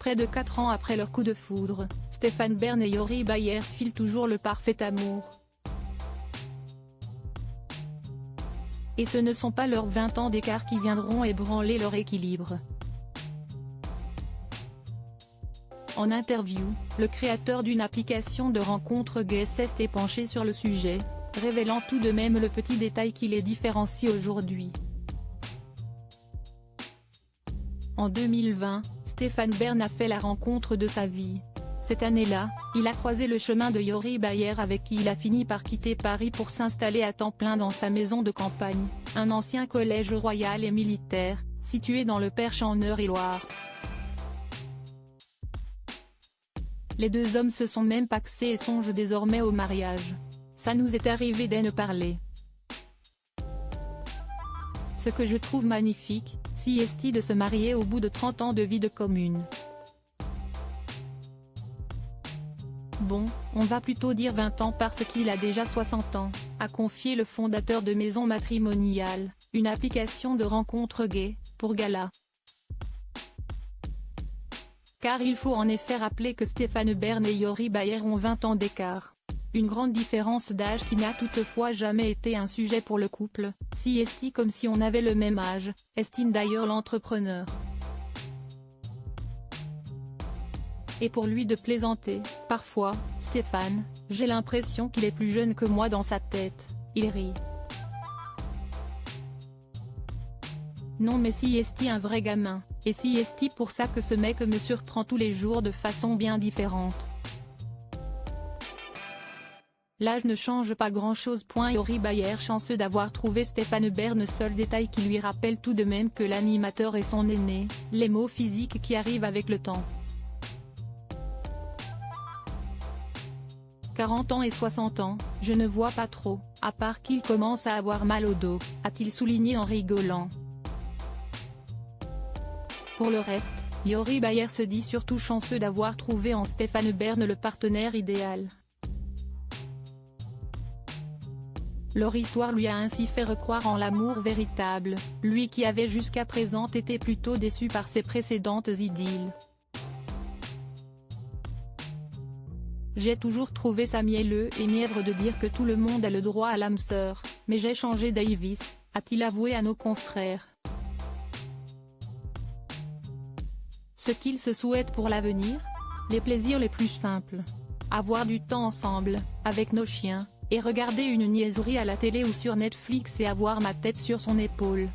Près de 4 ans après leur coup de foudre, Stéphane Bern et Yori Bayer filent toujours le parfait amour. Et ce ne sont pas leurs 20 ans d'écart qui viendront ébranler leur équilibre. En interview, le créateur d'une application de rencontres gays s'est penché sur le sujet, révélant tout de même le petit détail qui les différencie aujourd'hui. En 2020, Stéphane Bern a fait la rencontre de sa vie. Cette année-là, il a croisé le chemin de Yori Bayer avec qui il a fini par quitter Paris pour s'installer à temps plein dans sa maison de campagne, un ancien collège royal et militaire, situé dans le Perche en Eure-et-Loir. Les deux hommes se sont même pacsés et songent désormais au mariage. Ça nous est arrivé d'en parler. Ce que je trouve magnifique, si est de se marier au bout de 30 ans de vie de commune. Bon, on va plutôt dire 20 ans parce qu'il a déjà 60 ans, a confié le fondateur de Maison Matrimoniale, une application de rencontres gays, pour Gala. Car il faut en effet rappeler que Stéphane Bern et Yori Bayer ont 20 ans d'écart. Une grande différence d'âge qui n'a toutefois jamais été un sujet pour le couple, si est comme si on avait le même âge, estime d'ailleurs l'entrepreneur. Et pour lui de plaisanter, parfois, Stéphane, j'ai l'impression qu'il est plus jeune que moi dans sa tête, il rit. Non mais si est un vrai gamin, et si est pour ça que ce mec me surprend tous les jours de façon bien différente. L'âge ne change pas grand-chose. Yori Bayer chanceux d'avoir trouvé Stéphane Bern. Seul détail qui lui rappelle tout de même que l'animateur est son aîné, les maux physiques qui arrivent avec le temps. 40 ans et 60 ans, je ne vois pas trop, à part qu'il commence à avoir mal au dos, a-t-il souligné en rigolant. Pour le reste, Yori Bayer se dit surtout chanceux d'avoir trouvé en Stéphane Bern le partenaire idéal. Leur histoire lui a ainsi fait recroire en l'amour véritable, lui qui avait jusqu'à présent été plutôt déçu par ses précédentes idylles. J'ai toujours trouvé ça mielleux et mièvre de dire que tout le monde a le droit à l'âme sœur, mais j'ai changé Davis, a-t-il avoué à nos confrères. Ce qu'il se souhaite pour l'avenir? Les plaisirs les plus simples. Avoir du temps ensemble, avec nos chiens, et regarder une niaiserie à la télé ou sur Netflix et avoir ma tête sur son épaule.